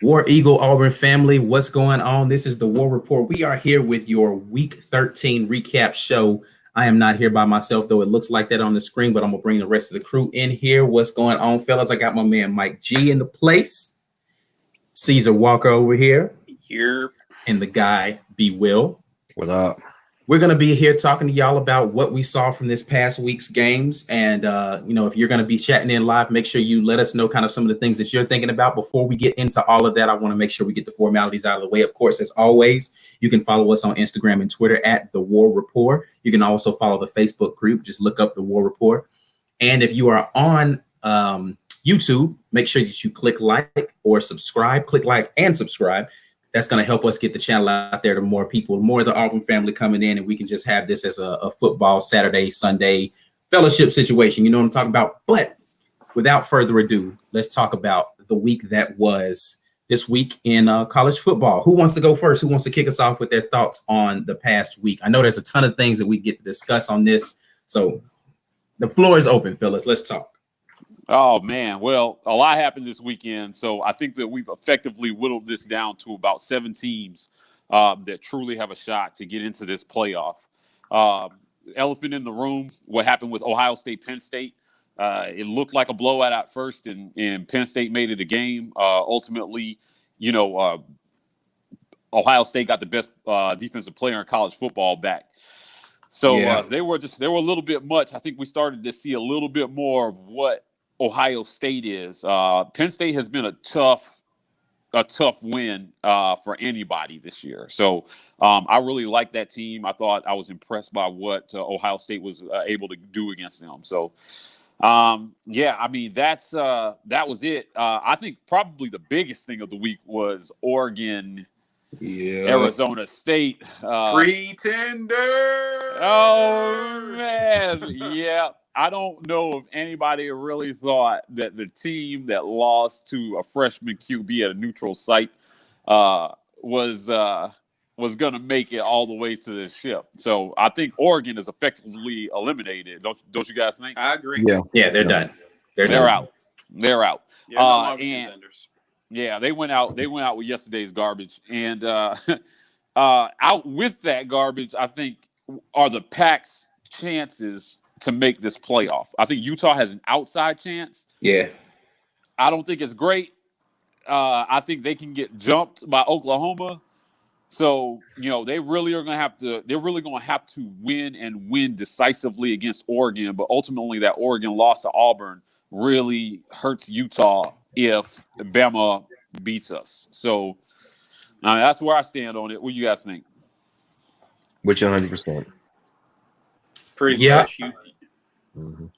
War Eagle Auburn family, what's going on? This is the War Rapport. We are here with your Week 13 recap show. I am not here by myself, though it looks like that on the screen, but I'm going to bring the rest of the crew in here. What's going on, fellas? I got my man Mike G in the place. Caesar Walker over here. Here. And the guy, B. Will. What up? We're going to be here talking to y'all about what we saw from this past week's games. And, if you're going to be chatting in live, make sure you let us know kind of some of the things that you're thinking about. Before we get into all of that, I want to make sure we get the formalities out of the way. Of course, as always, you can follow us on Instagram and Twitter at The War Rapport. You can also follow the Facebook group. Just look up The War Rapport. And if you are on YouTube, make sure that you click like or subscribe. Click like and subscribe. That's going to help us get the channel out there to more people, more of the Auburn family coming in, and we can just have this as a football Saturday, Sunday fellowship situation. You know what I'm talking about? But without further ado, let's talk about the week that was this week in college football. Who wants to go first? Who wants to kick us off with their thoughts on the past week? I know there's a ton of things that we get to discuss on this, so the floor is open, fellas. Let's talk. Oh, man. Well, a lot happened this weekend, so I think that we've effectively whittled this down to about 7 teams that truly have a shot to get into this playoff. Elephant in the room, what happened with Ohio State, Penn State. It looked like a blowout at first, and Penn State made it a game. Ultimately, Ohio State got the best defensive player in college football back. So Yeah. they were a little bit much. I think we started to see a little bit more of what Ohio State is. Penn State has been a tough win for anybody this year. So I really like that team. I thought I was impressed by what Ohio State was able to do against them. So that was it. I think probably the biggest thing of the week was Oregon, Arizona State. Pretender. Oh man, yeah. I don't know if anybody really thought that the team that lost to a freshman QB at a neutral site was going to make it all the way to the ship. So I think Oregon is effectively eliminated. Don't you guys think? I agree. Yeah, they're done. They're out. They're out. Yeah, no longer contenders. Yeah, they went out. They went out with yesterday's garbage, and out with that garbage, I think are the Pac's chances to make this playoff. I think Utah has an outside chance. Yeah. I don't think it's great. I think they can get jumped by Oklahoma. So, they really are going to have to. They're really going to have to win and win decisively against Oregon. But ultimately, that Oregon loss to Auburn really hurts Utah if Bama beats us. So, that's where I stand on it. What do you guys think? Which 100%. Pretty Yeah. much.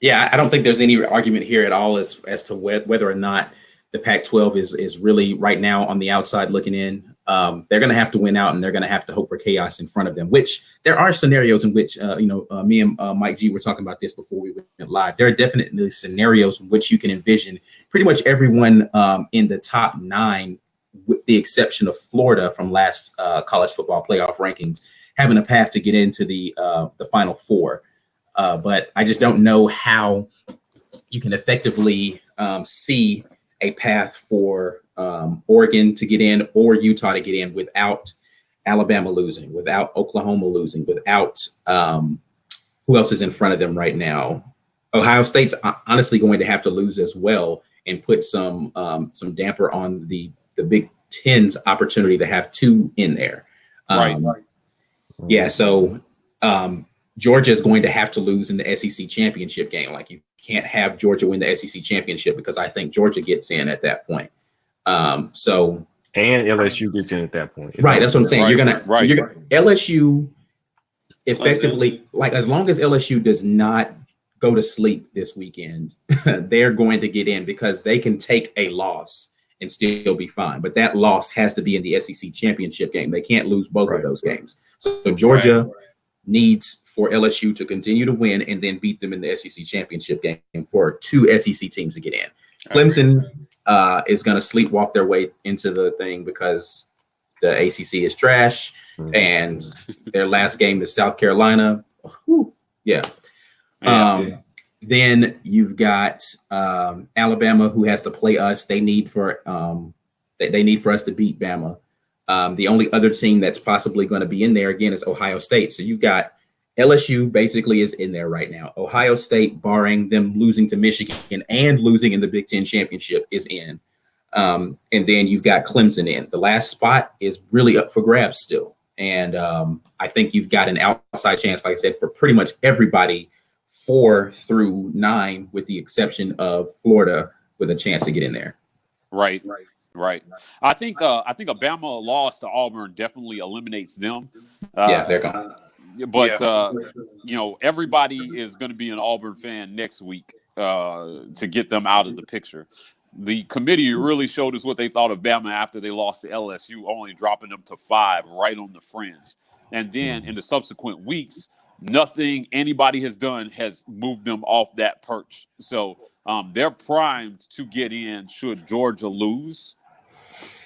Yeah, I don't think there's any argument here at all as to whether or not the Pac-12 is really right now on the outside looking in. They're going to have to win out, and they're going to have to hope for chaos in front of them, which there are scenarios in which, me and Mike G were talking about this before we went live. There are definitely scenarios in which you can envision pretty much everyone in the top 9, with the exception of Florida from last college football playoff rankings, having a path to get into the Final Four. But I just don't know how you can effectively see a path for Oregon to get in or Utah to get in without Alabama losing, without Oklahoma losing, without who else is in front of them right now. Ohio State's honestly going to have to lose as well and put some damper on the Big Ten's opportunity to have 2 in there. Right. Yeah, so Georgia is going to have to lose in the SEC championship game. Like, you can't have Georgia win the SEC championship because I think Georgia gets in at that point. And LSU gets in at that point. Right, that's what I'm saying. Right. You're gonna LSU effectively, like, as long as LSU does not go to sleep this weekend, they're going to get in because they can take a loss and still be fine. But that loss has to be in the SEC championship game. They can't lose both of those games. So Georgia needs for LSU to continue to win and then beat them in the SEC championship game for 2 SEC teams to get in. Clemson is going to sleepwalk their way into the thing because the ACC is trash, and their last game is South Carolina. Then you've got Alabama, who has to play us. They need for They need for us to beat Bama. The only other team that's possibly going to be in there again is Ohio State. So you've got LSU basically is in there right now. Ohio State, barring them losing to Michigan and losing in the Big Ten championship, is in. And then you've got Clemson in. The last spot is really up for grabs still. And I think you've got an outside chance, like I said, for pretty much everybody 4 through 9, with the exception of Florida, with a chance to get in there. Right. I think a Bama loss to Auburn definitely eliminates them. Yeah, they're gone. But everybody is going to be an Auburn fan next week to get them out of the picture. The committee really showed us what they thought of Bama after they lost to LSU, only dropping them to 5, right on the fringe. And then in the subsequent weeks, nothing anybody has done has moved them off that perch. So they're primed to get in should Georgia lose.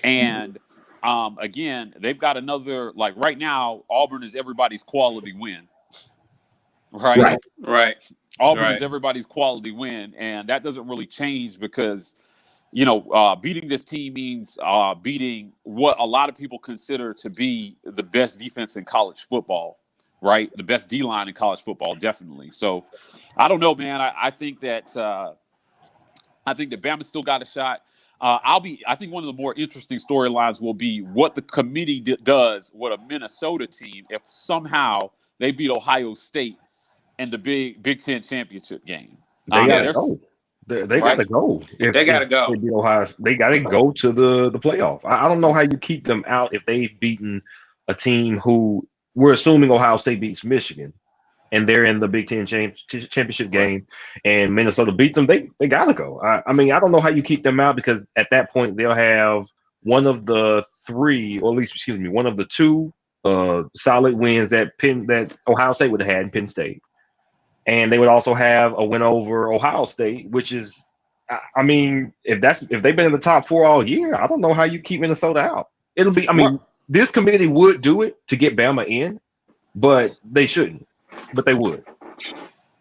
And again, they've got another, like right now, Auburn is everybody's quality win. Right. Auburn is everybody's quality win. And that doesn't really change because, beating this team means beating what a lot of people consider to be the best defense in college football, right? The best D-line in college football, definitely. So I don't know, man. I think that Bama still got a shot. I think one of the more interesting storylines will be what the committee does with a Minnesota team if somehow they beat Ohio State in the Big Ten championship game. They got to go. They got to go. They got to go. They beat Ohio. They got to go to the playoff. I don't know how you keep them out if they've beaten a team who we're assuming Ohio State beats Michigan, and they're in the Big Ten championship game, and Minnesota beats them. They got to go. I mean, I don't know how you keep them out because at that point they'll have one of the 3, or at least, one of the 2 solid wins that Ohio State would have had in Penn State. And they would also have a win over Ohio State, which is, I mean, if they've been in the top 4 all year, I don't know how you keep Minnesota out. It'll be, I mean, this committee would do it to get Bama in, but they shouldn't. But they would.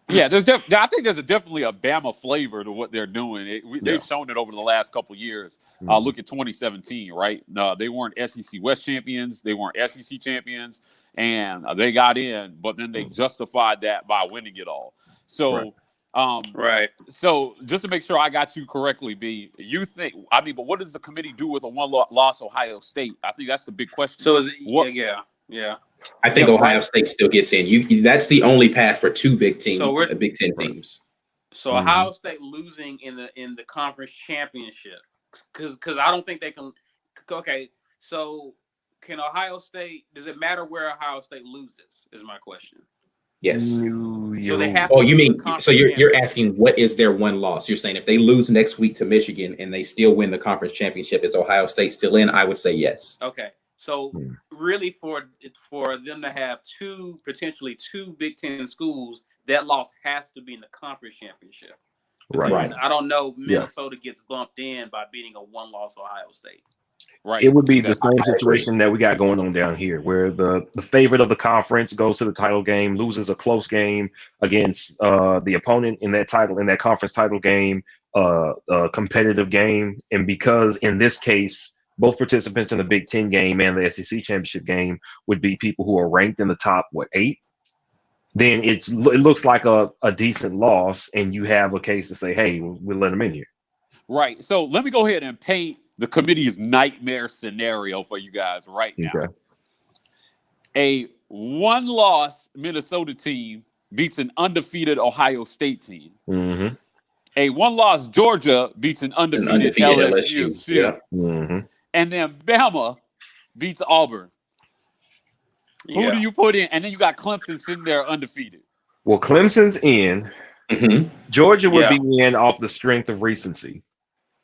Yeah, I think there's definitely a Bama flavor to what they're doing. They've shown it over the last couple of years. Look at 2017, right? They weren't SEC West champions. They weren't SEC champions. And they got in, but then they justified that by winning it all. So, So just to make sure I got you correctly, B, you think, but what does the committee do with a one-loss Ohio State? I think that's the big question. So is it, yeah. I think Ohio State still gets in. That's the only path for 2 Big Ten teams. So Ohio State losing in the conference championship, because I don't think they can. Okay, so can Ohio State? Does it matter where Ohio State loses? Is my question. Yes. So they have. Oh, you mean so you're asking what is their one loss? You're saying if they lose next week to Michigan and they still win the conference championship, is Ohio State still in? I would say yes. Okay. So really, for them to have potentially two Big Ten schools, that loss has to be in the conference championship. Right. I don't know. Minnesota gets bumped in by beating a one-loss Ohio State. Right. It would be the same situation that we got going on down here, where the favorite of the conference goes to the title game, loses a close game against the opponent in that conference title game, a competitive game, and because in this case, both participants in the Big Ten game and the SEC championship game would be people who are ranked in the top 8. Then it looks like a decent loss, and you have a case to say, hey, we'll let them in here. Right. So let me go ahead and paint the committee's nightmare scenario for you guys right now. Okay. A one-loss Minnesota team beats an undefeated Ohio State team. Mm-hmm. A one-loss Georgia beats an undefeated LSU. Yeah. Mm-hmm. And then Bama beats Auburn. Who do you put in? And then you got Clemson sitting there undefeated. Well, Clemson's in. Mm-hmm. Georgia would be in off the strength of recency.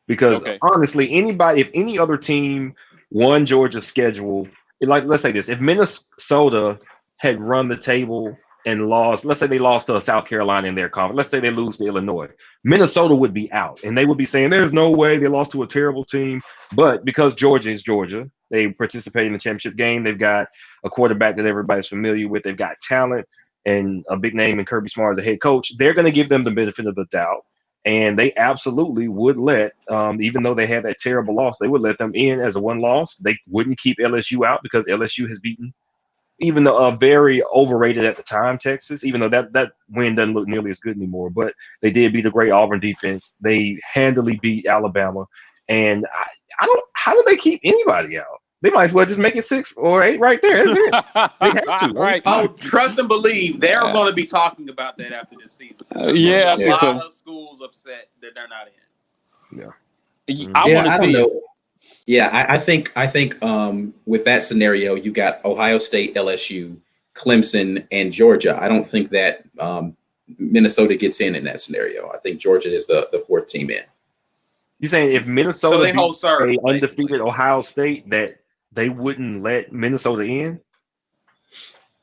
Because honestly, if any other team won Georgia's schedule, let's say this, if Minnesota had run the table and lost, let's say they lost to South Carolina in their conference, let's say they lose to Illinois, Minnesota would be out. And they would be saying, there's no way they lost to a terrible team. But because Georgia is Georgia, they participate in the championship game. They've got a quarterback that everybody's familiar with. They've got talent and a big name in Kirby Smart as a head coach. They're going to give them the benefit of the doubt. and they absolutely would let, even though they had that terrible loss, they would let them in as a one loss. They wouldn't keep LSU out because LSU has beaten, even though very overrated at the time, Texas, even though that win doesn't look nearly as good anymore. But they did beat a great Auburn defense. They handily beat Alabama. And I don't, how do they keep anybody out? They might as well just make it 6 or 8 right there. That's it. They have to. Right. Oh, trust and believe they're going to be talking about that after this season. Yeah, a lot so. of schools upset that they're not in. Yeah. I want to see. Know. Yeah, I think with that scenario, you got Ohio State, LSU, Clemson, and Georgia. I don't think that Minnesota gets in that scenario. I think Georgia is the 4th team in. You're saying if Minnesota they hold serve, a undefeated basically. Ohio State, that they wouldn't let Minnesota in?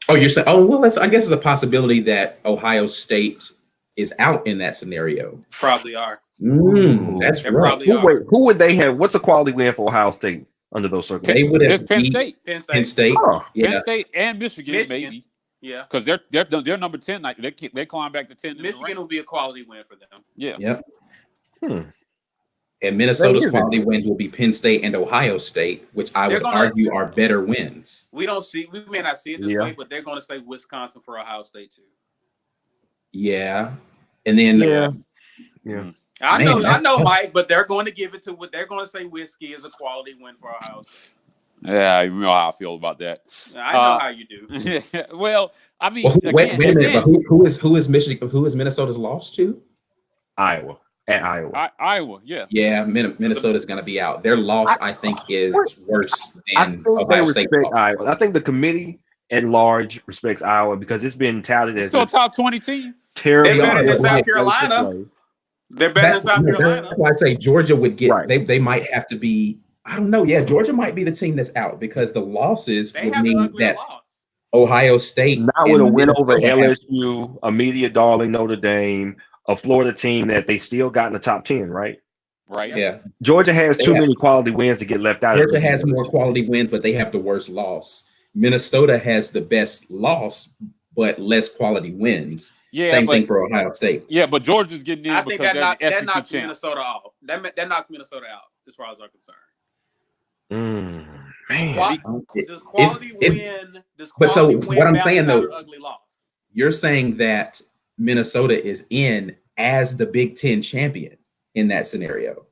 Oh, you're saying? Oh, well, I guess it's a possibility that Ohio State is out in that scenario. Probably are. That's They rough. probably Who would they have? What's a quality win for Ohio State under those circumstances? They would have It's Penn State. Penn State. Oh, Yeah. Penn State and Michigan. Maybe. Yeah. Because they're number 10. Like they climb back to 10. Michigan will be a quality win for them. Yeah. Yep. And Minnesota's quality wins will be Penn State and Ohio State, which I would argue are better wins. We may not see it this way, but they're going to say Wisconsin for Ohio State too. Yeah. And then I know, Mike, but they're going to give it to what they're going to say. Whiskey is a quality win for Ohio State. Yeah, you know how I feel about that. I know how you do. Well, I mean, wait a minute. But who is Michigan? Who is Minnesota's lost to? Iowa. At Iowa. Iowa, yeah. Yeah, Minnesota's going to be out. Their loss, I think, is worse than Ohio State. Iowa. I think the committee at large respects Iowa because it's been touted as still a top 20 team. Terrible. They're better than South Carolina. They're better than South Carolina. That's why I say Georgia would get. Right. They might have to be. I don't know. Yeah, Georgia might be the team that's out because the losses would mean that Ohio State not with a win over LSU, a media darling Notre Dame, a Florida team that they still got in the top 10, right? Right. Yeah. Georgia has too many quality wins to get left out. Georgia has more quality wins, but they have the worst loss. Minnesota has the best loss, but less quality wins. Yeah, Same thing for Ohio State. Yeah, but Georgia's getting in. I think that knocks champ. Minnesota out. That knocks Minnesota out as far as I'm concerned. Man, does quality win? But so what I'm saying though, ugly loss. You're saying that Minnesota is in as the Big Ten champion in that scenario.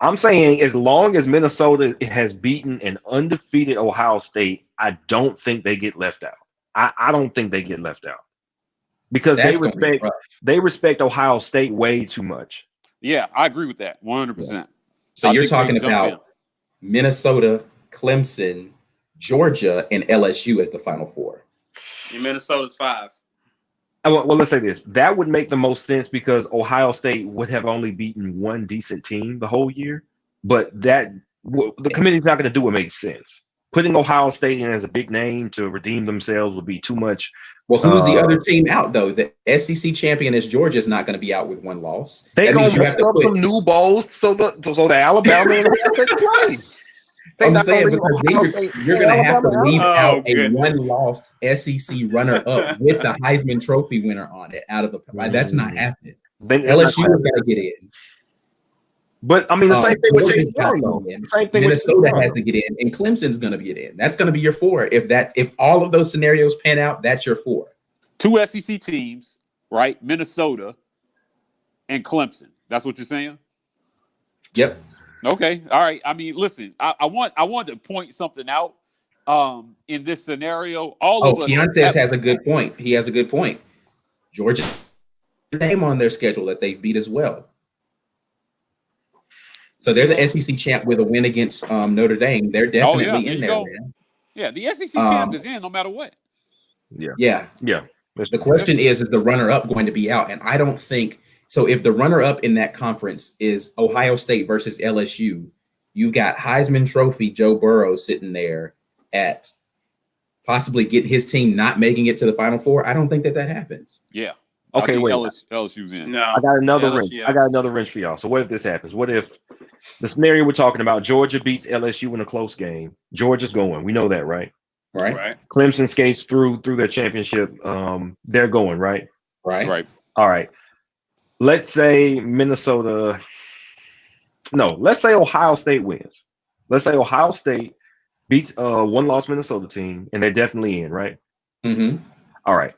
I'm saying as long as Minnesota has beaten an undefeated Ohio State, I don't think they get left out. I don't think they get left out because they respect Ohio State way too much. Yeah, I agree with that 100%. So you're talking about Minnesota, Clemson, Georgia, and LSU as the Final Four. And Minnesota's 5. Well, let's say this. That would make the most sense because Ohio State would have only beaten one decent team the whole year. But the committee's not going to do what makes sense. Putting Ohio State in as a big name to redeem themselves would be too much. Well, who's the other team out, though? The SEC champion is Georgia is not going to be out with one loss. They're going to make up some new bowls so the Alabama and Ohio State play. I'm saying because you're going to have to leave out a one-loss SEC runner-up with the Heisman Trophy winner on it out of the – that's not happening. LSU has got to get in. But, I mean, the same thing with Chase Young, though. Same thing Minnesota has to get in, and Clemson's going to get in. That's going to be your 4. If all of those scenarios pan out, that's your 4. 2 SEC teams, right? Minnesota and Clemson. That's what you're saying? Yep. Okay. All right. I mean, listen, I want to point something out in this scenario. Keontae has a good point. He has a good point. Georgia name on their schedule that they've beat as well. So they're the SEC champ with a win against Notre Dame. They're definitely in there, man. Yeah, the SEC champ is in no matter what. Yeah. The question is the runner-up going to be out? And I don't think so. If the runner-up in that conference is Ohio State versus LSU, you got Heisman Trophy Joe Burrow sitting there at possibly get his team not making it to the Final Four. I don't think that happens. Yeah. Okay, wait. LSU's in. No, I got another wrench. I got another wrench for y'all. So what if this happens? What if the scenario we're talking about, Georgia beats LSU in a close game? Georgia's going. We know that, right? Right. Clemson skates through their championship. They're going, right? Right. All right. let's say Minnesota. No, let's say Ohio State wins. Let's say Ohio State beats one-loss Minnesota team, and they're definitely in, right? Mm-hmm. All right.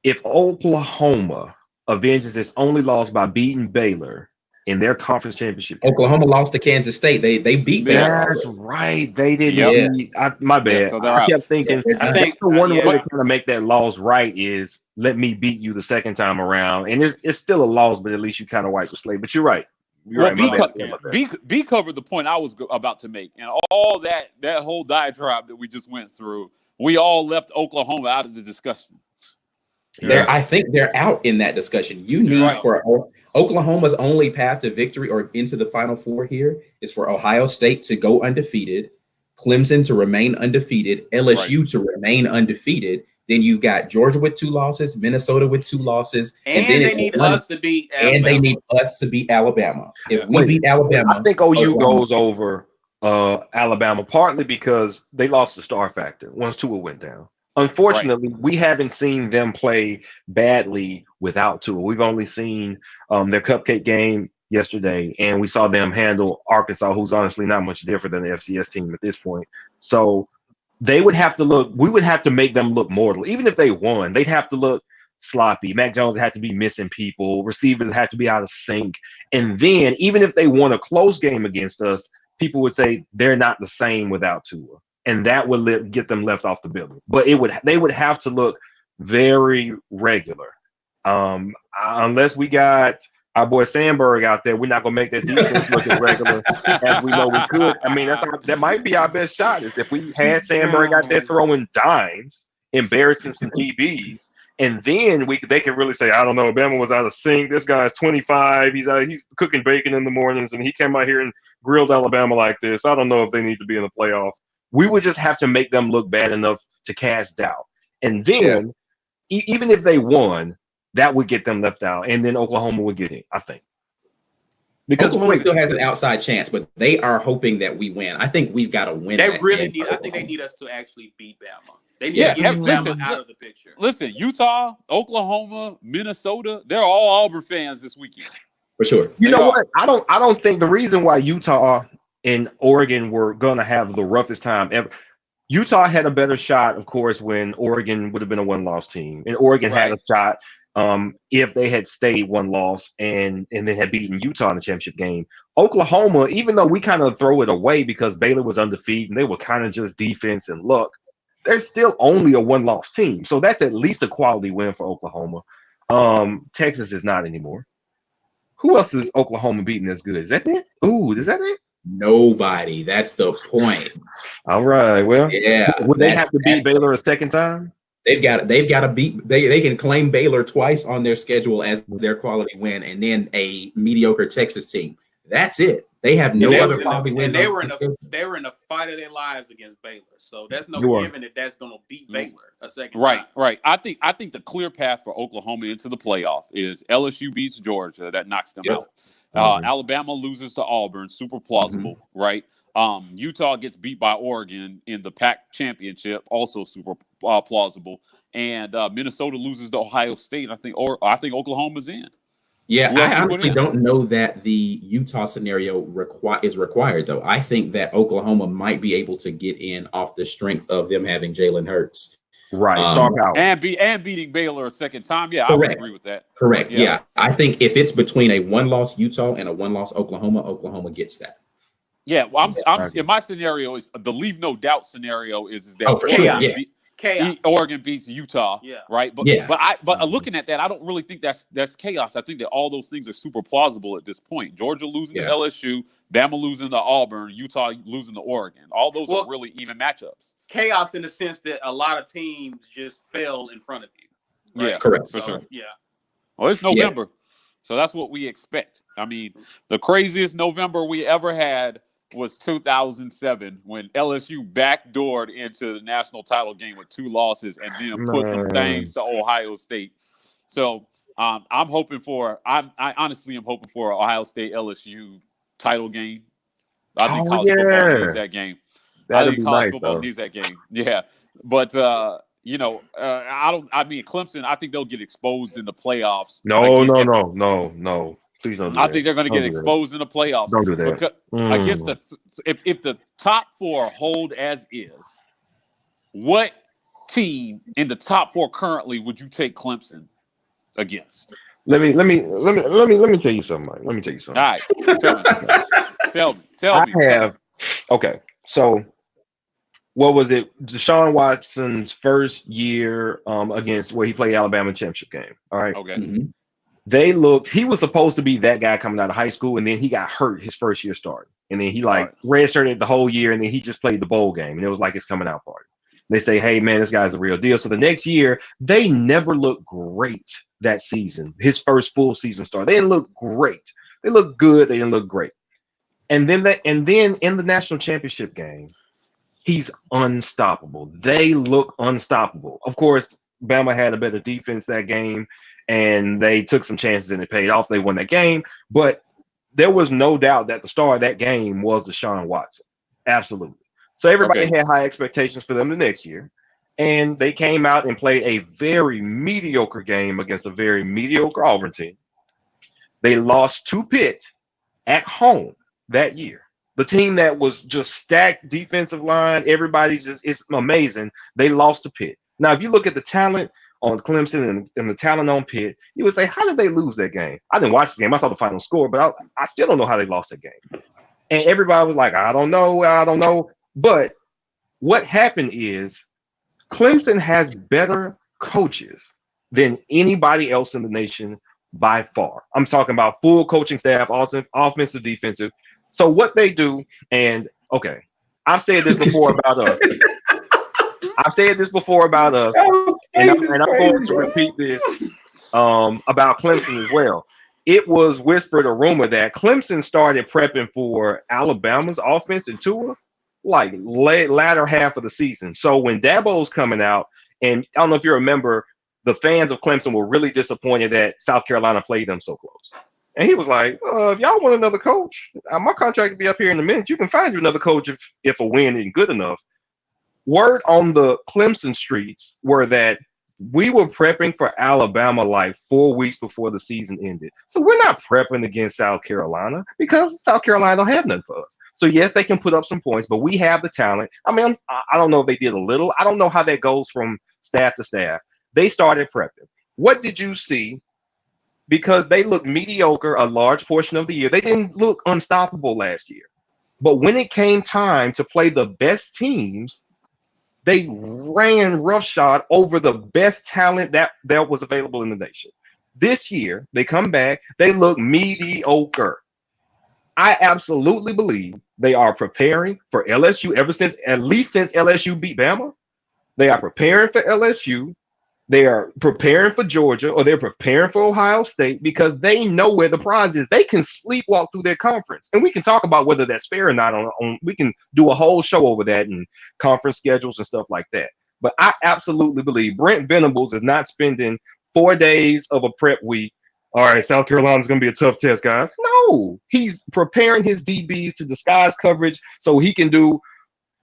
If Oklahoma avenges its only loss by beating Baylor in their conference championship game, Oklahoma lost to Kansas State. They beat Baylor. that's right. They didn't Yeah. beat. My bad. Yeah, so they're I out. kept thinking Yeah, I that's think the one way yeah. to kind of make that loss right is let me beat you the second time around, and it's still a loss, but at least you kind of wipe the slate. But you're right. You're Well, right. My bad. B covered the point I was about to make, and all that whole diatribe that we just went through. We all left Oklahoma out of the discussion. I think they're out in that discussion. You need for Oklahoma's only path to victory or into the Final Four here is for Ohio State to go undefeated, Clemson to remain undefeated, LSU to remain undefeated. Then you've got Georgia with 2 losses, Minnesota with 2 losses, and then they need us to beat Alabama. And they need us to beat Alabama. If we beat Alabama, I think OU goes over Alabama partly because they lost the star factor once Tua went down. Unfortunately, we haven't seen them play badly without Tua. We've only seen their cupcake game yesterday, and we saw them handle Arkansas, who's honestly not much different than the FCS team at this point. So they would have to look. We would have to make them look mortal. Even if they won, they'd have to look sloppy. Mac Jones had to be missing people. Receivers had to be out of sync. And then, even if they won a close game against us, people would say they're not the same without Tua. And that would get them left off the building. But they would have to look very regular. Unless we got our boy Sandberg out there, we're not gonna make that defense look as regular as we know we could. I mean, that might be our best shot is if we had Sandberg out there throwing dimes, embarrassing some DBs, and then they can really say, I don't know, Bama was out of sync. This guy's 25. He's cooking bacon in the mornings, and he came out here and grilled Alabama like this. I don't know if they need to be in the playoff. We would just have to make them look bad enough to cast doubt. And then, even if they won, that would get them left out. And then Oklahoma would get in, I think. Because Oklahoma still has an outside chance, but they are hoping that we win. I think we've got to win. They really need. I think they need us to actually beat Bama. They need to get Bama out of the picture. Listen, Utah, Oklahoma, Minnesota, they're all Auburn fans this weekend. For sure. You know what? I don't think the reason why Utah and Oregon were gonna have the roughest time ever. Utah had a better shot, of course, when Oregon would have been a 1-loss team, and Oregon had a shot if they had stayed 1 loss and then had beaten Utah in the championship game. Oklahoma, even though we kind of throw it away because Baylor was undefeated and they were kind of just defense and luck, they're still only a 1-loss team, so that's at least a quality win for Oklahoma. Texas is not anymore. Who else is Oklahoma beating as good? Is that it? Ooh, is that it? Nobody. That's the point. All right. Well, would they have to beat Baylor a second time? They've got to beat. They can claim Baylor twice on their schedule as their quality win, and then a mediocre Texas team. That's it. They have no other quality wins. They were in a fight of their lives against Baylor. So that's no given that that's going to beat Baylor a second time. Right. I think the clear path for Oklahoma into the playoff is LSU beats Georgia. That knocks them out. Alabama loses to Auburn. Super plausible, right? Utah gets beat by Oregon in the Pac championship. Also super plausible. And Minnesota loses to Ohio State. I think Oklahoma's in. Yeah, I honestly don't know that the Utah scenario is required, though. I think that Oklahoma might be able to get in off the strength of them having Jalen Hurts. Right, start out. And beating Baylor a second time. Yeah, correct. I would agree with that. Correct, yeah. I think if it's between a 1-loss Utah and a 1-loss Oklahoma gets that. Yeah, well, I'm in my scenario is the leave no doubt scenario is that Oregon beats Utah, right? But looking at that, I don't really think that's chaos. I think that all those things are super plausible at this point. Georgia losing to LSU, Bama losing to Auburn, Utah losing to Oregon. All those are really even matchups. Chaos in the sense that a lot of teams just fell in front of you. Right? Yeah, correct, for sure. Yeah. Well, it's November, so that's what we expect. I mean, the craziest November we ever had was 2007 when LSU backdoored into the national title game with 2 losses and then put them things to Ohio State. So I honestly am hoping for an Ohio State LSU title game. I think college football needs that game. That'd be nice, football needs that game. Yeah. But I mean, Clemson, I think they'll get exposed in the playoffs. No, again. no. Please don't do I that. think they're going to get Don't do that. exposed in the playoffs. Don't do that. Because against if the top four hold as is, what team in the top four currently would you take Clemson against? Let me tell you something, Mike. Let me tell you something. All right, tell me. Okay. So what was it? Deshaun Watson's first year against where he played Alabama championship game. All right. Okay. Mm-hmm. He was supposed to be that guy coming out of high school, and then he got hurt his first year starting. And then he redshirted the whole year, and then he just played the bowl game, and it was like his coming out party. They say, hey, man, this guy's a real deal. So the next year, they never looked great that season. His first full season start. They didn't look great. They looked good. They didn't look great. And then in the national championship game, he's unstoppable. They look unstoppable. Of course, Bama had a better defense that game, and they took some chances and it paid off. They won that game. But there was no doubt that the star of that game was Deshaun Watson. Absolutely. So everybody had high expectations for them the next year. And they came out and played a very mediocre game against a very mediocre Auburn team. They lost to Pitt at home that year. The team that was just stacked defensive line, it's amazing. They lost to Pitt. Now, if you look at the talent on Clemson and the talent on Pitt, you would say, how did they lose that game? I didn't watch the game. I saw the final score, but I still don't know how they lost that game. And everybody was like, I don't know. But what happened is Clemson has better coaches than anybody else in the nation by far. I'm talking about full coaching staff, offensive, defensive. So what they do, and okay, I've said this before about us. And I'm going to repeat this about Clemson as well. It was whispered a rumor that Clemson started prepping for Alabama's offense and Tua like latter half of the season. So when Dabo's coming out, and I don't know if you remember, the fans of Clemson were really disappointed that South Carolina played them so close. And he was like, if y'all want another coach, my contract will be up here in a minute. You can find you another coach if a win isn't good enough. Word on the Clemson streets were that we were prepping for Alabama like 4 weeks before the season ended. So we're not prepping against South Carolina because South Carolina don't have nothing for us. So yes, they can put up some points, but we have the talent. I mean, I don't know if they did a little. I don't know how that goes from staff to staff. They started prepping. What did you see? Because they looked mediocre a large portion of the year. They didn't look unstoppable last year. But when it came time to play the best teams, they ran roughshod over the best talent that was available in the nation. This year, they come back, they look mediocre. I absolutely believe they are preparing for LSU at least since LSU beat Bama. They are preparing for LSU. They are preparing for Georgia, or they're preparing for Ohio State because they know where the prize is. They can sleepwalk through their conference. And we can talk about whether that's fair or not. We can do a whole show over that and conference schedules and stuff like that. But I absolutely believe Brent Venables is not spending 4 days of a prep week. All right, South Carolina's going to be a tough test, guys. No, he's preparing his DBs to disguise coverage so he can do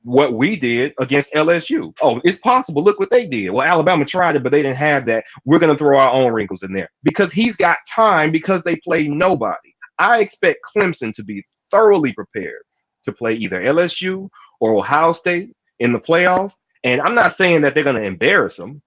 what we did against LSU. Oh, it's possible. Look what they did. Well, Alabama tried it, but they didn't have that. We're going to throw our own wrinkles in there because he's got time because they play nobody. I expect Clemson to be thoroughly prepared to play either LSU or Ohio State in the playoff. And I'm not saying that they're going to embarrass them,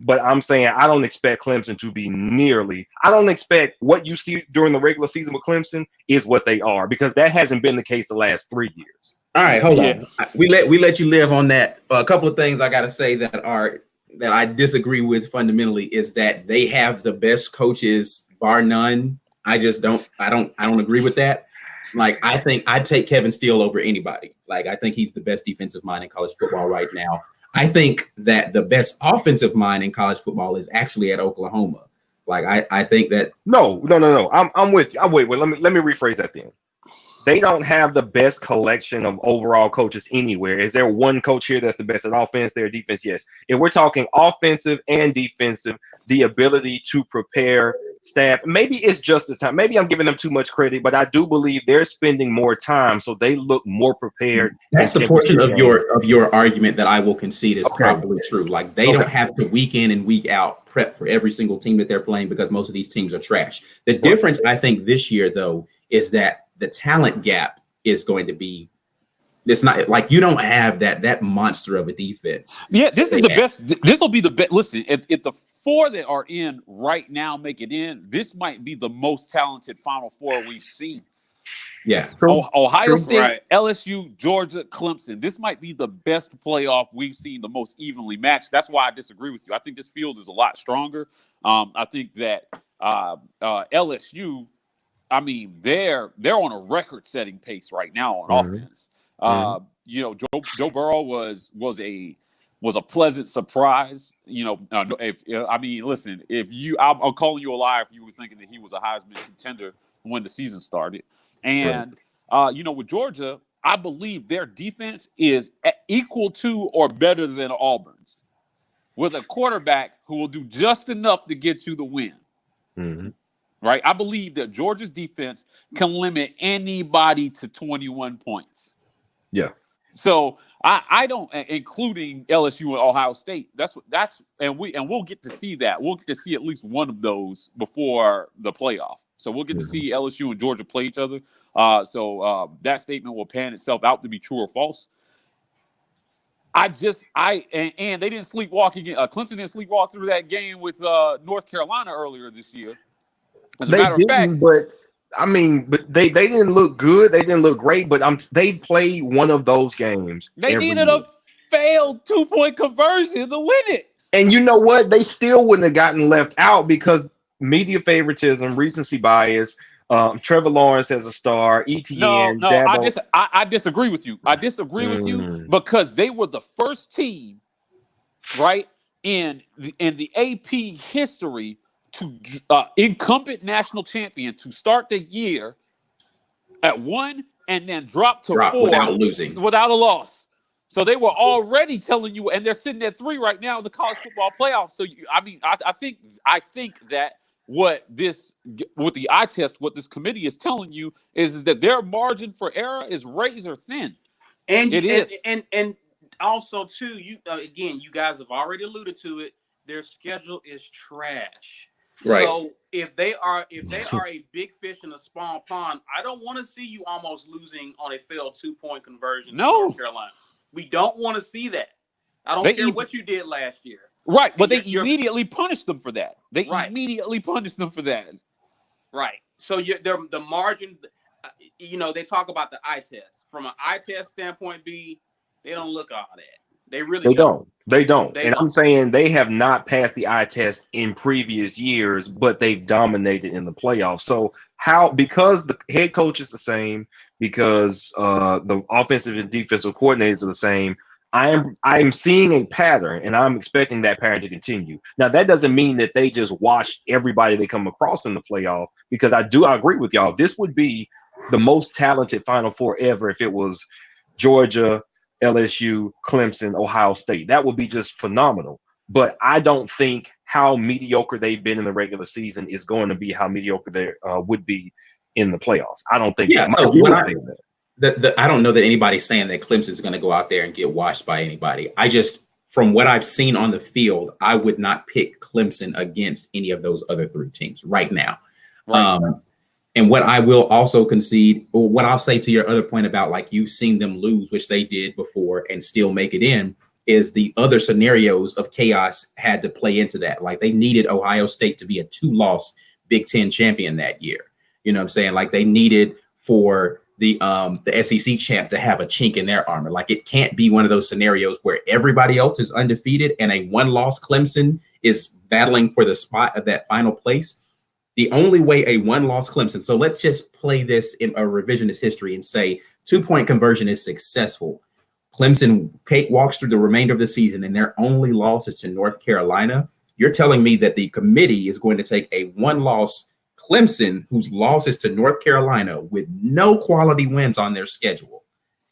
but I'm saying I don't expect Clemson to be I don't expect what you see during the regular season with Clemson is what they are, because that hasn't been the case the last 3 years. All right, hold on. We let you live on that. A couple of things I got to say that I disagree with fundamentally is that they have the best coaches bar none. I don't agree with that. Like, I think I'd take Kevin Steele over anybody. Like, I think he's the best defensive mind in college football right now. I think that the best offensive mind in college football is actually at Oklahoma. Like, I think that No. I'm with you. Wait. Let me rephrase that then. They don't have the best collection of overall coaches anywhere. Is there one coach here that's the best at offense, their defense? Yes. If we're talking offensive and defensive, the ability to prepare staff. Maybe it's just the time. Maybe I'm giving them too much credit, but I do believe they're spending more time, so they look more prepared. That's the portion of your argument that I will concede is probably true. Like they don't have to week in and week out prep for every single team that they're playing because most of these teams are trash. The difference, I think, this year though is that the talent gap is going to be. It's not like you don't have that monster of a defense. Yeah, this is the best. This will be the best. Listen, if the 4 that are in right now make it in, this might be the most talented Final Four we've seen. Yeah. Ohio State, LSU, Georgia, Clemson. This might be the best playoff we've seen, the most evenly matched. That's why I disagree with you. I think this field is a lot stronger. I think that LSU, I mean, they're on a record-setting pace right now on offense. You know, Joe Burrow was a pleasant surprise. You know, listen, I'm calling you a liar if you were thinking that he was a Heisman contender when the season started. And you know, with Georgia, I believe their defense is equal to or better than Auburn's, with a quarterback who will do just enough to get you the win. Right? I believe that Georgia's defense can limit anybody to 21 points. Yeah. So I don't, including LSU and Ohio State. We'll get to see that. We'll get to see at least one of those before the playoff. So we'll get to see LSU and Georgia play each other. So that statement will pan itself out to be true or false. And they didn't sleepwalk again. Clemson didn't sleepwalk through that game with North Carolina earlier this year. As a matter of fact, but they didn't look good. They didn't look great. But they played one of those games. They needed a failed 2-point conversion to win it. And you know what? They still wouldn't have gotten left out because media favoritism, recency bias. Trevor Lawrence as a star. ETN. No, I disagree with you. I disagree with you because they were the first team, right, in the AP history to incumbent national champion to start the year at 1 and then drop to 4 without a loss. So they were already telling you, and they're sitting at 3 right now in the college football playoffs. So I think that what the eye test, what this committee is telling you is that their margin for error is razor thin, and it is. And also too, you guys have already alluded to it. Their schedule is trash. Right. So if they are a big fish in a small pond, I don't want to see you almost losing on a failed 2-point conversion to North Carolina. We don't want to see that. I don't care what you did last year. Right, but they immediately punished them for that. Immediately punished them for that. Right. So the margin, they talk about the eye test. From an eye test standpoint, they don't look all that. They really don't. They don't. I'm saying they have not passed the eye test in previous years, but they've dominated in the playoffs. So because the head coach is the same, because the offensive and defensive coordinators are the same, I'm seeing a pattern, and I'm expecting that pattern to continue. Now, that doesn't mean that they just wash everybody they come across in the playoff, because I agree with y'all. This would be the most talented Final Four ever if it was Georgia, LSU, Clemson, Ohio State. That would be just phenomenal. But I don't think how mediocre they've been in the regular season is going to be how mediocre they would be in the playoffs. I don't think. Yeah, I don't know that anybody's saying that Clemson's going to go out there and get washed by anybody. From what I've seen on the field, I would not pick Clemson against any of those other 3 teams right now. Right. And what I will also concede, or what I'll say to your other point about like you've seen them lose, which they did before and still make it in, is the other scenarios of chaos had to play into that. Like they needed Ohio State to be a 2-loss Big Ten champion that year. You know what I'm saying? Like they needed for the SEC champ to have a chink in their armor. Like it can't be one of those scenarios where everybody else is undefeated and a 1-loss Clemson is battling for the spot of that final place. The only way a 1-loss Clemson. So let's just play this in a revisionist history and say 2-point conversion is successful. Clemson walks through the remainder of the season and their only loss is to North Carolina. You're telling me that the committee is going to take a 1-loss Clemson, whose loss is to North Carolina with no quality wins on their schedule,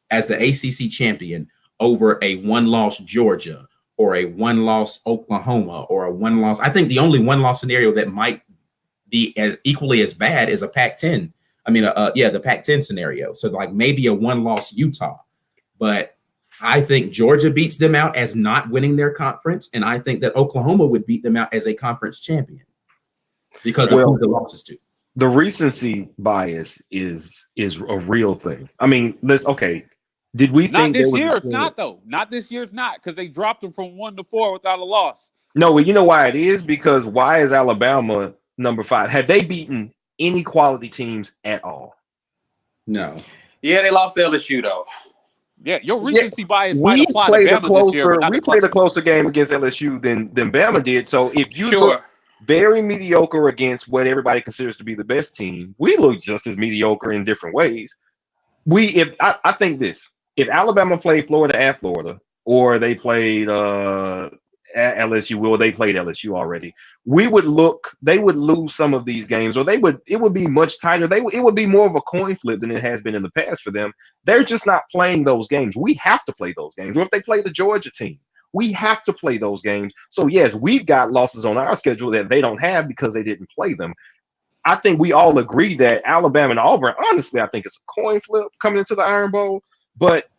as the ACC champion over a 1-loss Georgia or a 1-loss Oklahoma or a 1-loss. I think the only 1-loss scenario that might be as equally as bad as a Pac-10. I mean, the Pac-10 scenario. So like maybe a one-loss Utah, but I think Georgia beats them out as not winning their conference, and I think that Oklahoma would beat them out as a conference champion because of who the losses to. The recency bias is a real thing. I mean, did we Not think this year? It's not though. Not this year. It's not because they dropped them from 1 to 4 without a loss. No, you know why it is? Because why is Alabama number 5? Have they beaten any quality teams at all? No. Yeah, they lost to LSU though. Yeah, your recency bias might apply to Bama this year. We played a closer game against LSU than Bama did. So if you look very mediocre against what everybody considers to be the best team, we look just as mediocre in different ways. I think this: if Alabama played Florida at Florida, or they played at LSU, well, they played LSU already. They would lose some of these games, or it would be much tighter. It would be more of a coin flip than it has been in the past for them. They're just not playing those games. We have to play those games. Or if they play the Georgia team, we have to play those games. So yes, we've got losses on our schedule that they don't have because they didn't play them. I think we all agree that Alabama and Auburn, honestly, I think it's a coin flip coming into the Iron Bowl, but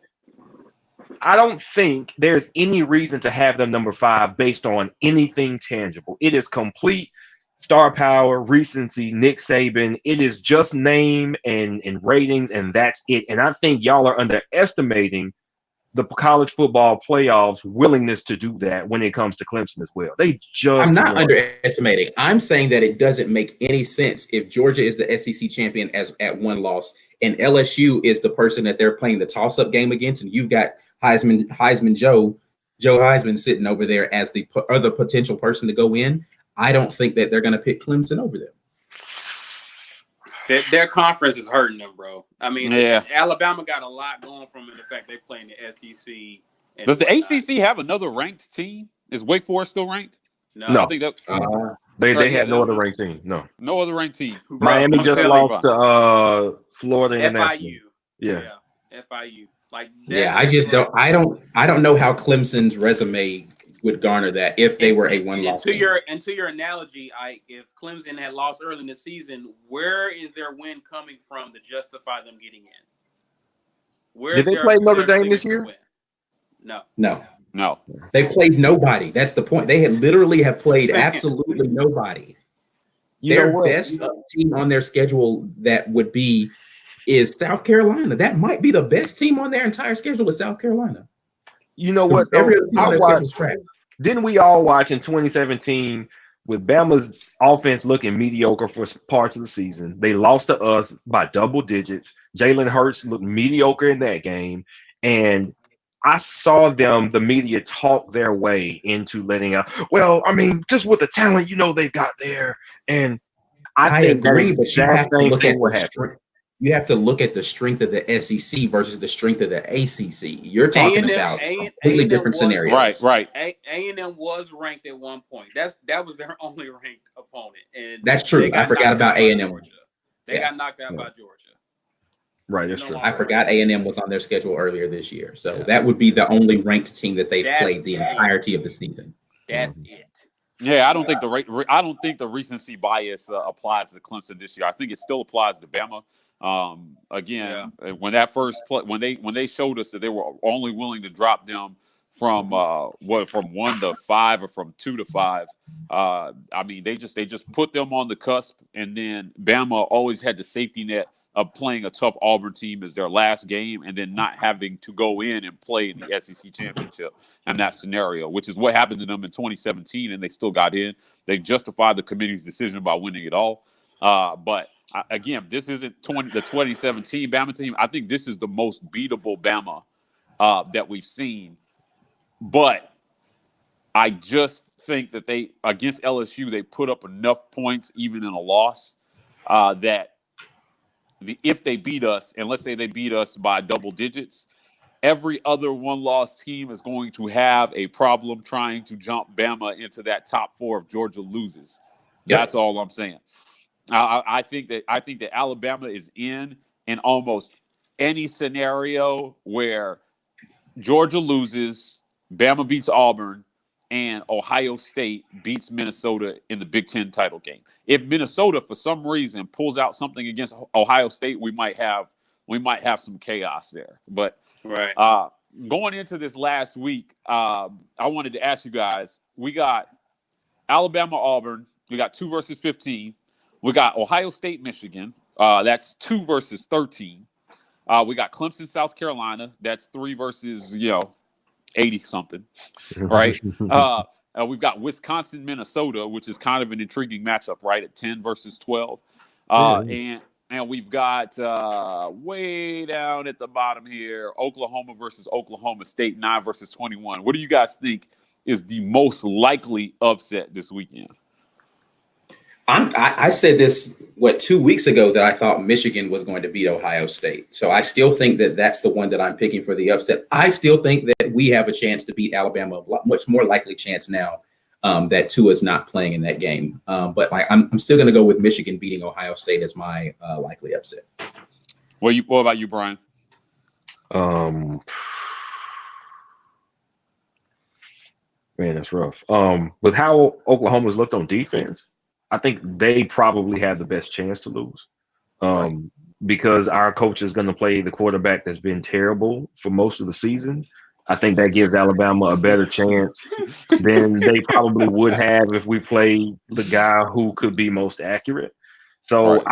I don't think there's any reason to have them number 5 based on anything tangible. It is complete star power, recency, Nick Saban. It is just name and ratings, and that's it. And I think y'all are underestimating the college football playoffs' willingness to do that when it comes to Clemson as well. I'm not underestimating. I'm saying that it doesn't make any sense if Georgia is the SEC champion at one loss and LSU is the person that they're playing the toss-up game against, and you've got Joe Heisman sitting over there as the other potential person to go in. I don't think that they're going to pick Clemson over them. Their conference is hurting them, bro. I mean, Alabama got a lot going from the fact they play in the SEC. Does the ACC have another ranked team? Is Wake Forest still ranked? No. I think that they have no other ranked team. No other ranked team. Miami just lost to Florida International. FIU. Yeah, FIU. I don't know how Clemson's resume would garner that if they were a one-loss team. To your analogy, if Clemson had lost early in the season, where is their win coming from to justify them getting in? Did they play Notre Dame this year? No. They played nobody. That's the point. They literally have played absolutely nobody. Their best team on their schedule that would be is South Carolina. That might be the best team on their entire schedule is South Carolina. You know what? Didn't we all watch in 2017 with Bama's offense looking mediocre for parts of the season? They lost to us by double digits. Jalen Hurts looked mediocre in that game. And I saw the media talk their way into letting out. Well, I mean, just with the talent, they've got there. And I think agree, but you have to look at what happened. You have to look at the strength of the SEC versus the strength of the ACC. You're talking about completely different scenarios. Right. A&M was ranked at one point. That was their only ranked opponent, and that's true. I forgot about A&M. They got knocked out by Georgia. Right, that's true. I forgot A&M was on their schedule earlier this year, so that would be the only ranked team that they've played the entirety of the season. That's it. Yeah, I don't think the recency bias applies to Clemson this year. I think it still applies to Bama. When they showed us that they were only willing to drop them from 1 to 5 or from 2 to 5. I mean, they just put them on the cusp, and then Bama always had the safety net of playing a tough Auburn team as their last game, and then not having to go in and play in the SEC championship in that scenario, which is what happened to them in 2017, and they still got in. They justified the committee's decision about winning it all, but. Again, this isn't the 2017 Bama team. I think this is the most beatable Bama that we've seen. But I just think that against LSU, they put up enough points, even in a loss, that if they beat us, and let's say they beat us by double digits, every other one-loss team is going to have a problem trying to jump Bama into that top 4 if Georgia loses. Yep. That's all I'm saying. I think that Alabama is in almost any scenario where Georgia loses, Bama beats Auburn, and Ohio State beats Minnesota in the Big Ten title game. If Minnesota, for some reason, pulls out something against Ohio State, we might have some chaos there. But right. Going into this last week, I wanted to ask you guys, we got Alabama, Auburn. We got 2 versus 15. We got Ohio State, Michigan. That's 2 versus 13. We got Clemson, South Carolina. That's 3 versus, 80-something, right? We've got Wisconsin, Minnesota, which is kind of an intriguing matchup, right, at 10 versus 12. And we've got way down at the bottom here, Oklahoma versus Oklahoma State, 9 versus 21. What do you guys think is the most likely upset this weekend? I said this 2 weeks ago that I thought Michigan was going to beat Ohio State. So I still think that that's the one that I'm picking for the upset. I still think that we have a chance to beat Alabama, a much more likely chance now that Tua's not playing in that game. But I'm still going to go with Michigan beating Ohio State as my likely upset. What about you, Brian? Man, that's rough. With how Oklahoma's looked on defense, I think they probably have the best chance to lose. Because our coach is going to play the quarterback that's been terrible for most of the season. I think that gives Alabama a better chance than they probably would have if we played the guy who could be most accurate. So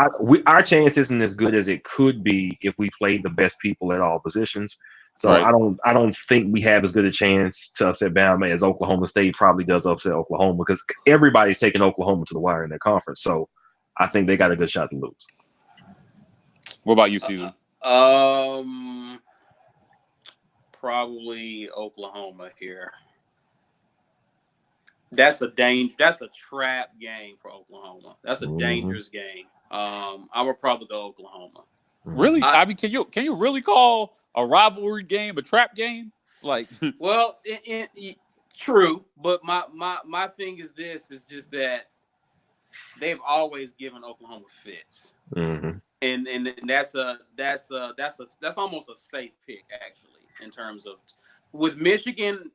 our chance isn't as good as it could be if we played the best people at all positions. So I don't think we have as good a chance to upset Bama as Oklahoma State probably does upset Oklahoma, because everybody's taking Oklahoma to the wire in their conference. So I think they got a good shot to lose. What about you, Caesar? Probably Oklahoma here. That's a trap game for Oklahoma. That's a dangerous game. I would probably go Oklahoma. Really? I mean, can you really call a rivalry game a trap game? Like, well, true, but my thing is just that they've always given Oklahoma fits. And that's almost a safe pick, actually, in terms of with Michigan.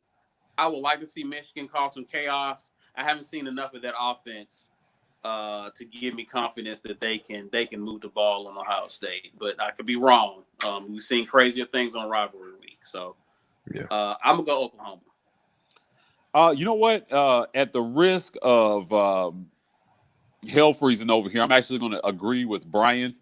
I would like to see Michigan cause some chaos. I haven't seen enough of that offense to give me confidence that they can move the ball on Ohio State, but I could be wrong. We've seen crazier things on rivalry week, so I'm gonna go Oklahoma. You know what? At the risk of hell freezing over here, I'm actually going to agree with Brian.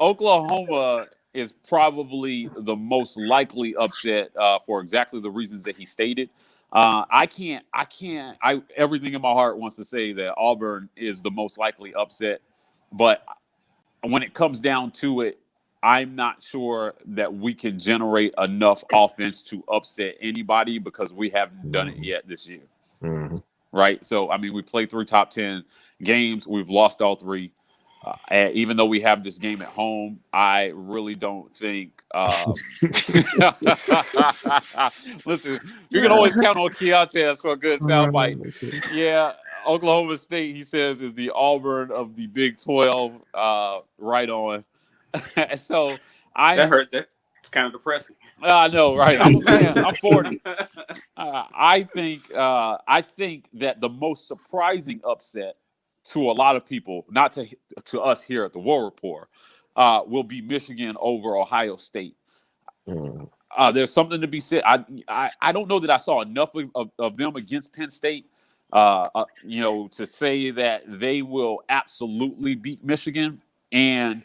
Oklahoma is probably the most likely upset for exactly the reasons that he stated. Everything in my heart wants to say that Auburn is the most likely upset, but when it comes down to it, I'm not sure that we can generate enough offense to upset anybody because we haven't done it yet this year. Right. So, I mean, we played 3 top 10 games. We've lost all 3. Even though we have this game at home, I really don't think. Listen, you can always count on Keontae for a good soundbite. Yeah, Oklahoma State, he says, is the Auburn of the Big 12. Right on. So that hurt. That's kind of depressing. I know, right? I'm a man. I'm 40. I think that the most surprising upset to a lot of people, not to us here at the War Rapport, will be Michigan over Ohio State. There's something to be said. I don't know that I saw enough of them against Penn State, to say that they will absolutely beat Michigan. And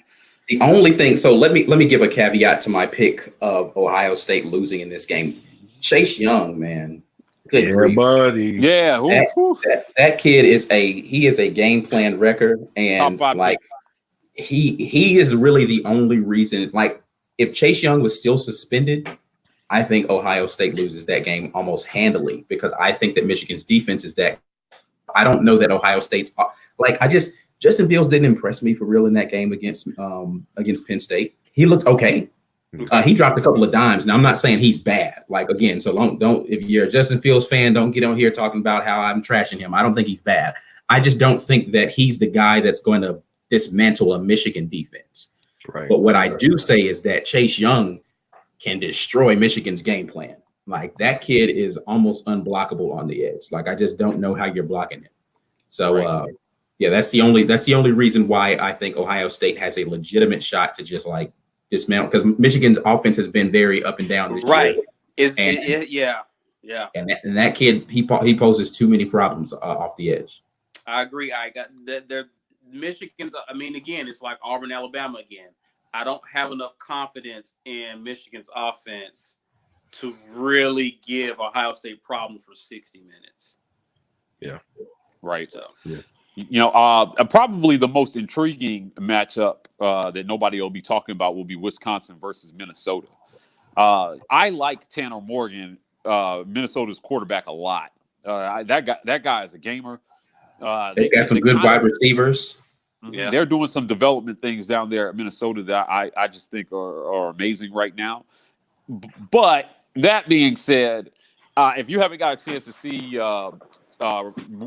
the only thing, so let me give a caveat to my pick of Ohio State losing in this game. Chase Young, man. Good grief. Buddy. Yeah. That kid is a game plan record. And like he is really the only reason. Like, if Chase Young was still suspended, I think Ohio State loses that game almost handily, because I think that Michigan's defense is that. I don't know that Ohio State's Justin Fields didn't impress me for real in that game against Penn State. He looked okay. He dropped a couple of dimes. Now, I'm not saying he's bad. Like, again, so don't if you're a Justin Fields fan, don't get on here talking about how I'm trashing him. I don't think he's bad. I just don't think that he's the guy that's going to dismantle a Michigan defense. Right. But what I do say is that Chase Young can destroy Michigan's game plan. Like that kid is almost unblockable on the edge. Like I just don't know how you're blocking him. So yeah, that's the only reason why I think Ohio State has a legitimate shot to just like dismount, because Michigan's offense has been very up and down this Right. year. Yeah. And that kid, he poses too many problems off the edge. I agree. I got the Michigan's. I mean, again, it's like Auburn, Alabama again. I don't have enough confidence in Michigan's offense to really give Ohio State problems for 60 minutes. Yeah. Right. So, yeah. You know, probably the most intriguing matchup that nobody will be talking about will be Wisconsin versus Minnesota. I like Tanner Morgan, Minnesota's quarterback, a lot. That guy is a gamer. They got some good wide receivers. Yeah. They're doing some development things down there at Minnesota that I just think are amazing right now. But that being said, if you haven't got a chance to see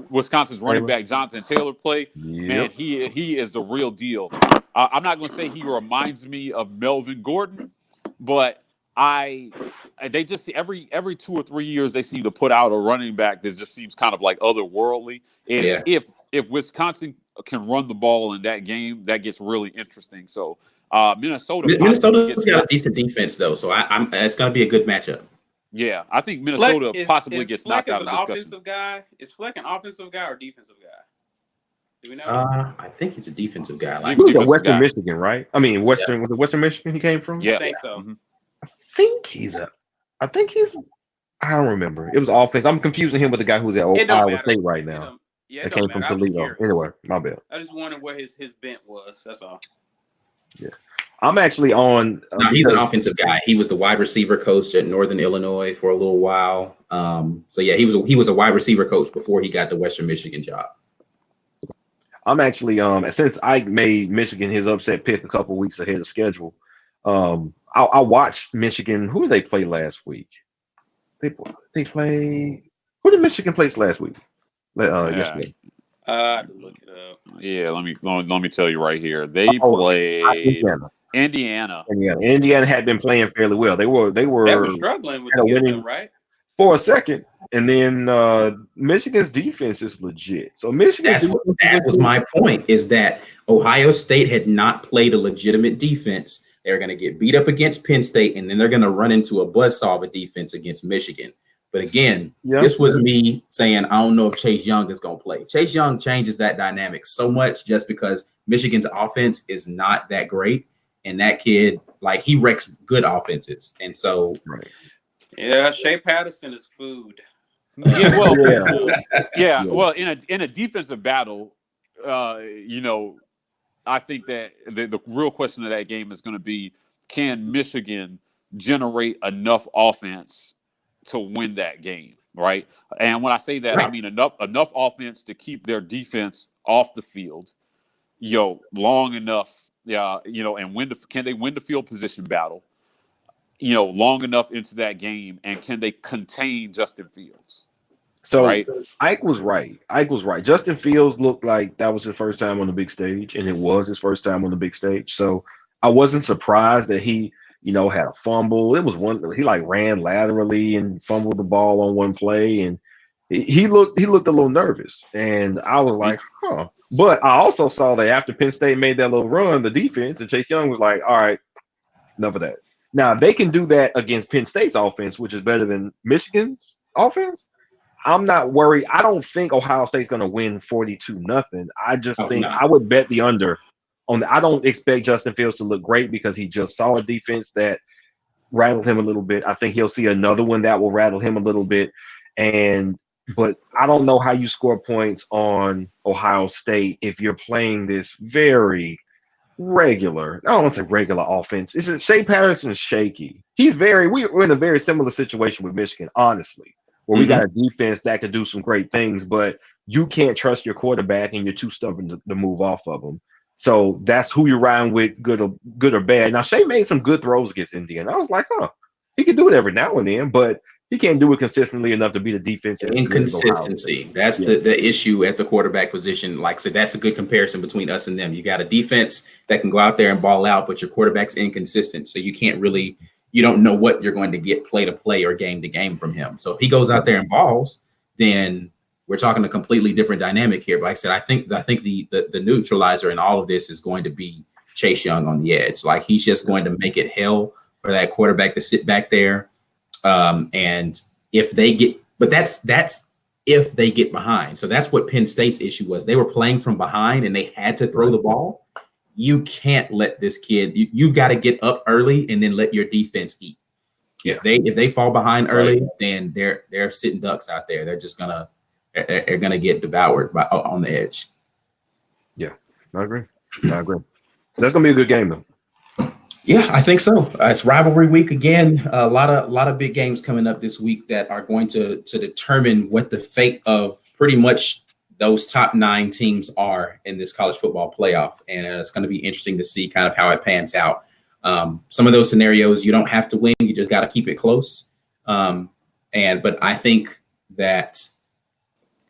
Wisconsin's running back Jonathan Taylor play, man, he is the real deal. I'm not going to say he reminds me of Melvin Gordon, but they just see every 2 or 3 years they seem to put out a running back that just seems kind of like otherworldly. And if Wisconsin can run the ball in that game, that gets really interesting. So Minnesota's got a decent defense though, so it's going to be a good matchup. Yeah, I think Minnesota possibly gets knocked out of an discussion. Offensive guy? Is Fleck an offensive guy or defensive guy? Do we know? I think he's a defensive guy. Like, he was at Western Michigan, right? I mean, was it Western Michigan he came from? Yeah, I think so. Mm-hmm. I don't remember. It was offense. I'm confusing him with the guy who's at Iowa State right now. Yeah, that came from Toledo. Anyway, my bad. I just wondered what his bent was. That's all. Yeah. I'm actually on. No, he's an offensive guy. He was the wide receiver coach at Northern Illinois for a little while. So yeah, he was a wide receiver coach before he got the Western Michigan job. I'm actually since I made Michigan his upset pick a couple weeks ahead of schedule. I watched Michigan. Who did they play last week? They play. Who did Michigan play last week? Yesterday. I have to look it up. Yeah, let me tell you right here. They played Indiana. Indiana had been playing fairly well. They were struggling with winning, right? For a second, and then Michigan's defense is legit. So that was my point, is that Ohio State had not played a legitimate defense. They're going to get beat up against Penn State, and then they're going to run into a buzzsaw of a defense against Michigan. But again, this was me saying, I don't know if Chase Young is going to play. Chase Young changes that dynamic so much just because Michigan's offense is not that great. And that kid, like, he wrecks good offenses. And so, yeah, Shea Patterson is food. Well, in a defensive battle, I think that the real question of that game is going to be, can Michigan generate enough offense to win that game, right? And when I say that, I mean enough offense to keep their defense off the field, long enough, and can they win the field position battle, long enough into that game, and can they contain Justin Fields? So Ike was right. Justin Fields looked like that was his first time on the big stage, and it was his first time on the big stage. So I wasn't surprised that he had a fumble. It was he ran laterally and fumbled the ball on one play, and he looked a little nervous. And I was like, huh. But I also saw that after Penn State made that little run, the defense and Chase Young was like, all right, enough of that. Now they can do that against Penn State's offense, which is better than Michigan's offense. I'm not worried. I don't think Ohio State's going to win 42-0. I just think I would bet the under on that. I don't expect Justin Fields to look great because he just saw a defense that rattled him a little bit. I think he'll see another one that will rattle him a little bit. But I don't know how you score points on Ohio State if you're playing this very regular. I don't want to say regular offense. It's just Shea Patterson is shaky. We're in a very similar situation with Michigan, honestly, where we got a defense that could do some great things, but you can't trust your quarterback and you're too stubborn to move off of them. So that's who you're riding with, good or bad. Now, Shea made some good throws against Indiana. I was like, he can do it every now and then, but he can't do it consistently enough to be the defense. Inconsistency. That's the issue at the quarterback position. Like I said, that's a good comparison between us and them. You got a defense that can go out there and ball out, but your quarterback's inconsistent. So you can't really you don't know what you're going to get play to play or game to game from him. So if he goes out there and balls, then we're talking a completely different dynamic here. But like I said, I think the neutralizer in all of this is going to be Chase Young on the edge. Like he's just going to make it hell for that quarterback to sit back there. And if they get, but that's if they get behind. So that's what Penn State's issue was. They were playing from behind and they had to throw the ball. You can't let this kid, you've got to get up early and then let your defense eat. Yeah. If they fall behind early, then they're sitting ducks out there. They're just gonna get devoured on the edge. Yeah, I agree. That's gonna be a good game though. Yeah, I think so. It's rivalry week again. A lot of big games coming up this week that are going to determine what the fate of pretty much those top 9 teams are in this college football playoff. And it's going to be interesting to see kind of how it pans out. Some of those scenarios, you don't have to win. You just got to keep it close. But I think that,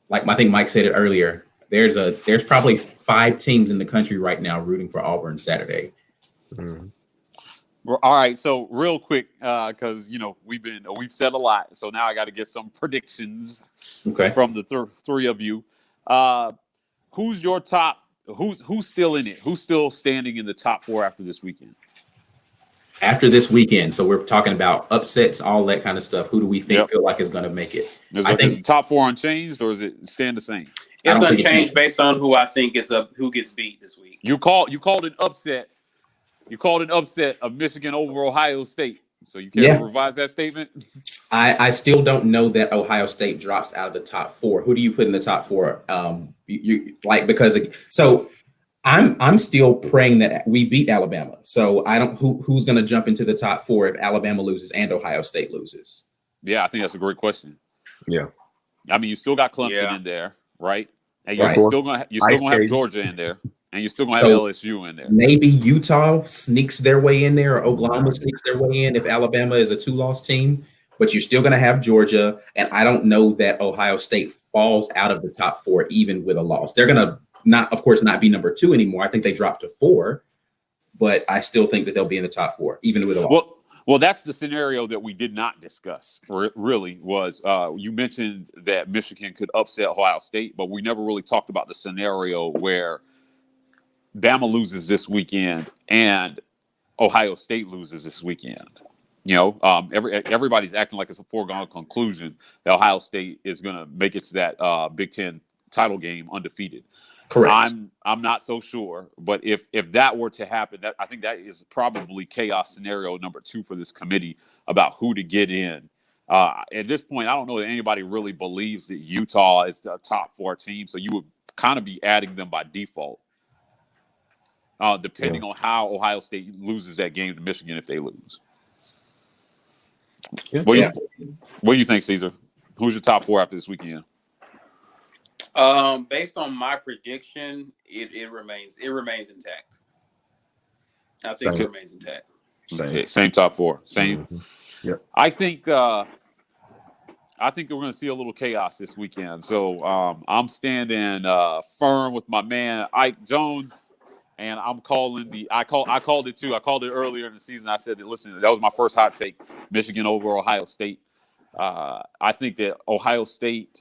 like I think Mike said it earlier, there's probably 5 teams in the country right now rooting for Auburn Saturday. Mm-hmm. Well, all right. So real quick, because we've said a lot. So now I got to get some predictions from the three of you. Who's your top? Who's still in it? Who's still standing in the top 4 after this weekend? After this weekend, so we're talking about upsets, all that kind of stuff. Who do we think feel like is going to make it? Is the top 4 unchanged, or is it staying the same? It's unchanged based on who I think who gets beat this week. You called an upset. You called an upset of Michigan over Ohio State. So you can't revise that statement? I still don't know that Ohio State drops out of the top 4. Who do you put in the top 4? I'm still praying that we beat Alabama. So I don't who's going to jump into the top 4 if Alabama loses and Ohio State loses. Yeah, I think that's a great question. Yeah, I mean, you still got Clemson in there, right? And you're still gonna have Georgia in there, and you're still gonna have LSU in there. Maybe Utah sneaks their way in there, or Oklahoma sneaks their way in if Alabama is a 2-loss team. But you're still gonna have Georgia, and I don't know that Ohio State falls out of the top 4 even with a loss. They're gonna not be number 2 anymore. I think they dropped to 4, but I still think that they'll be in the top 4 even with a loss. Well, that's the scenario that we did not discuss. Really, was you mentioned that Michigan could upset Ohio State, but we never really talked about the scenario where Bama loses this weekend and Ohio State loses this weekend. Everybody's acting like it's a foregone conclusion that Ohio State is going to make it to that Big Ten title game undefeated. Correct. I'm not so sure, but if that were to happen, I think that is probably chaos scenario number 2 for this committee about who to get in. At this point, I don't know that anybody really believes that Utah is the top 4 team, so you would kind of be adding them by default, depending on how Ohio State loses that game to Michigan if they lose. What do you think, Caesar? Who's your top 4 after this weekend? Based on my prediction, it remains intact. I think it remains intact. Same top 4. Same. Mm-hmm. Yep. I think we're going to see a little chaos this weekend. So I'm standing firm with my man Ike Jones, and I'm calling I called it too. I called it earlier in the season. I said that, listen, that was my first hot take: Michigan over Ohio State. I think that Ohio State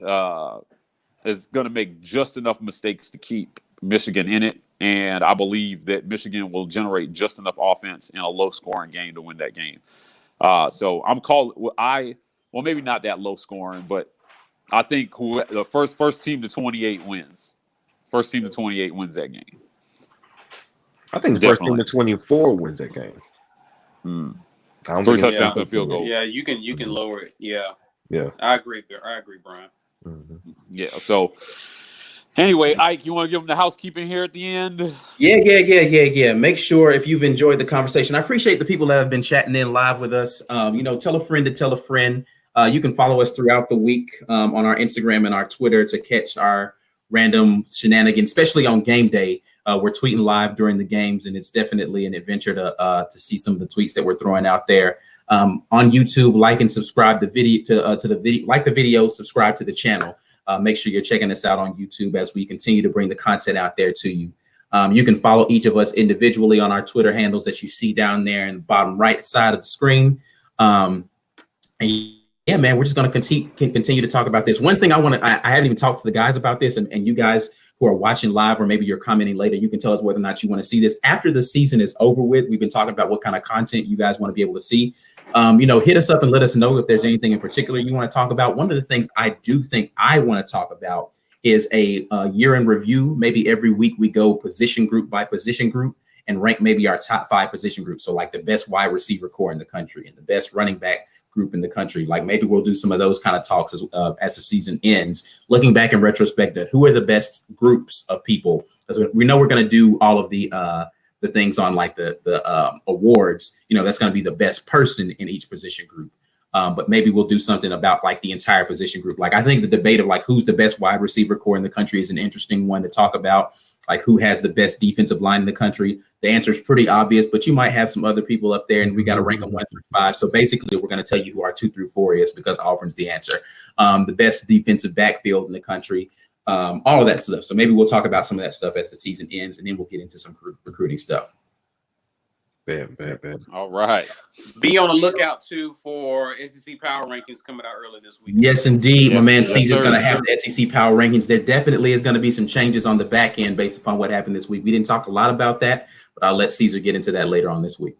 is going to make just enough mistakes to keep Michigan in it. And I believe that Michigan will generate just enough offense in a low-scoring game to win that game. So I'm calling maybe not that low-scoring, but I think the first team to 28 wins. First team to 28 wins that game. I think the first team to 24 wins that game. 3 touchdowns and a field goal. Yeah, you can lower it. Yeah. Yeah. I agree, Brian. Mm-hmm. Yeah. So anyway, Ike, you want to give them the housekeeping here at the end? Yeah. Make sure if you've enjoyed the conversation, I appreciate the people that have been chatting in live with us. Tell a friend to tell a friend. You can follow us throughout the week on our Instagram and our Twitter to catch our random shenanigans, especially on game day. We're tweeting live during the games, and it's definitely an adventure to see some of the tweets that we're throwing out there. On YouTube, like and subscribe the video to the video, like the video, subscribe to the channel. Make sure you're checking us out on YouTube as we continue to bring the content out there to you. You can follow each of us individually on our Twitter handles that you see down there in the bottom right side of the screen. And yeah, man, we're just going to continue to talk about this. One thing I haven't even talked to the guys about this, and you guys who are watching live, or maybe you're commenting later, you can tell us whether or not you want to see this after the season is over with. We've been talking about what kind of content you guys want to be able to see. Hit us up and let us know if there's anything in particular you want to talk about. One of the things I do think I want to talk about is a year in review. Maybe every week we go position group by position group and rank maybe our top 5 position groups. So like the best wide receiver core in the country and the best running back group in the country. Like maybe we'll do some of those kind of talks as the season ends, looking back in retrospect at who are the best groups of people. Because we know we're going to do all of the things on like the awards. That's going to be the best person in each position group. But maybe we'll do something about like the entire position group. Like I think the debate of like who's the best wide receiver core in the country is an interesting one to talk about. Like who has the best defensive line in the country? The answer is pretty obvious, but you might have some other people up there, and we got to rank them 1 through 5. So basically, we're going to tell you who our 2 through 4 is because Auburn's the answer. The best defensive backfield in the country, all of that stuff. So maybe we'll talk about some of that stuff as the season ends, and then we'll get into some recruiting stuff. Bam. All right. Be on the lookout too for SEC power rankings coming out early this week. Yes, indeed. Yes, my man yes, Caesar's sir. going to have the SEC power rankings. There definitely is going to be some changes on the back end based upon what happened this week. We didn't talk a lot about that, but I'll let Caesar get into that later on this week.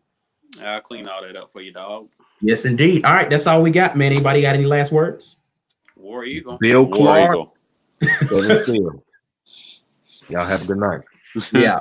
I'll clean all that up for you, dog. Yes, indeed. All right, that's all we got, man. Anybody got any last words? War Eagle. Bill War Clark. Eagle. Y'all have a good night. Yeah.